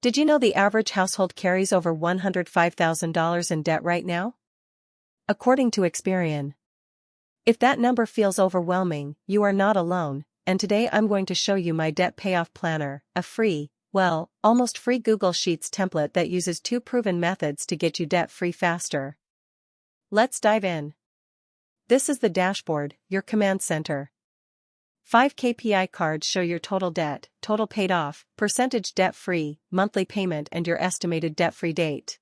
Did you know the average household carries over $105,000 in debt right now? According to Experian. If that number feels overwhelming, you are not alone, and today I'm going to show you my debt payoff planner, a free, almost free Google Sheets template that uses 2 proven methods to get you debt-free faster. Let's dive in. This is the dashboard, your command center. 5 KPI cards show your total debt, total paid off, percentage debt-free, monthly payment and your estimated debt-free date.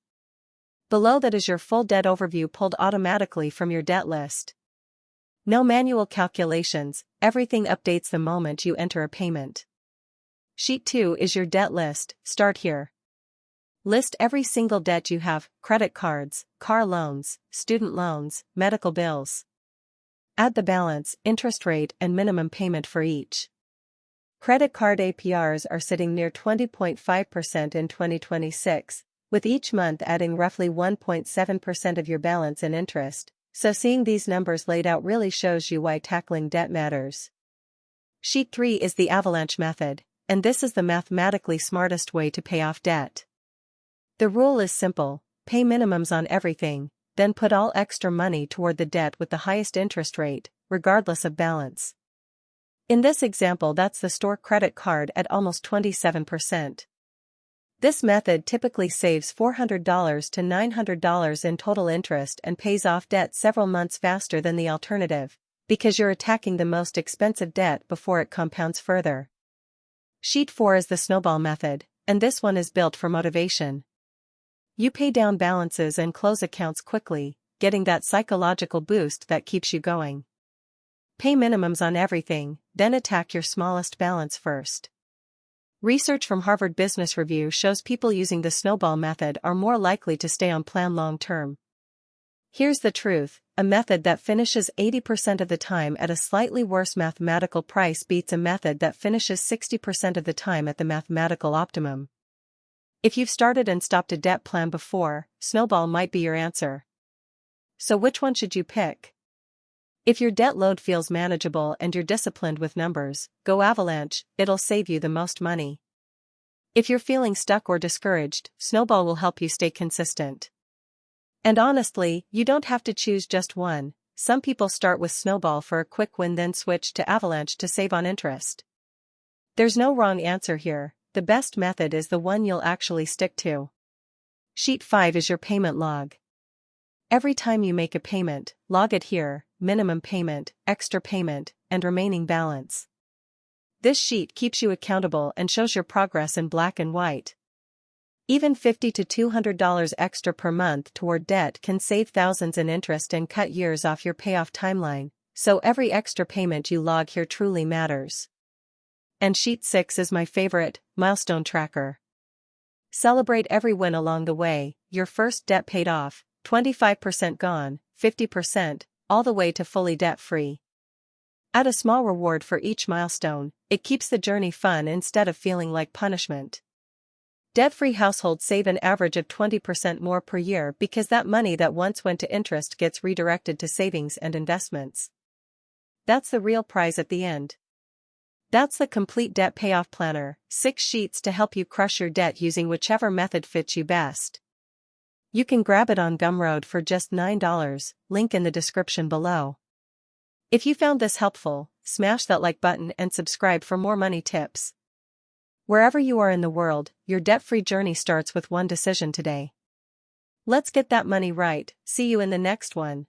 Below that is your full debt overview pulled automatically from your debt list. No manual calculations, everything updates the moment you enter a payment. Sheet 2 is your debt list, start here. List every single debt you have, credit cards, car loans, student loans, medical bills. Add the balance, interest rate and minimum payment for each. Credit card APRs are sitting near 20.5% in 2026, with each month adding roughly 1.7% of your balance in interest, so seeing these numbers laid out really shows you why tackling debt matters. Sheet 3 is the Avalanche method, and this is the mathematically smartest way to pay off debt. The rule is simple: pay minimums on everything, then put all extra money toward the debt with the highest interest rate, regardless of balance. In this example, that's the store credit card at almost 27%. This method typically saves $400 to $900 in total interest and pays off debt several months faster than the alternative, because you're attacking the most expensive debt before it compounds further. Sheet 4 is the Snowball method, and this one is built for motivation. You pay down balances and close accounts quickly, getting that psychological boost that keeps you going. Pay minimums on everything, then attack your smallest balance first. Research from Harvard Business Review shows people using the Snowball method are more likely to stay on plan long term. Here's the truth: a method that finishes 80% of the time at a slightly worse mathematical price beats a method that finishes 60% of the time at the mathematical optimum. If you've started and stopped a debt plan before, Snowball might be your answer. So which one should you pick? If your debt load feels manageable and you're disciplined with numbers, go Avalanche, it'll save you the most money. If you're feeling stuck or discouraged, Snowball will help you stay consistent. And honestly, you don't have to choose just one. Some people start with Snowball for a quick win then switch to Avalanche to save on interest. There's no wrong answer here. The best method is the one you'll actually stick to. Sheet 5 is your payment log. Every time you make a payment, log it here: minimum payment, extra payment, and remaining balance. This sheet keeps you accountable and shows your progress in black and white. Even $50 to $200 extra per month toward debt can save thousands in interest and cut years off your payoff timeline, so every extra payment you log here truly matters. And Sheet 6 is my favorite, Milestone tracker. Celebrate every win along the way: your first debt paid off, 25% gone, 50%, all the way to fully debt-free. Add a small reward for each milestone. It keeps the journey fun instead of feeling like punishment. Debt-free households save an average of 20% more per year because that money that once went to interest gets redirected to savings and investments. That's the real prize at the end. That's the complete debt payoff planner, 6 sheets to help you crush your debt using whichever method fits you best. You can grab it on Gumroad for just $9, link in the description below. If you found this helpful, smash that like button and subscribe for more money tips. Wherever you are in the world, your debt-free journey starts with one decision today. Let's get that money right. See you in the next one.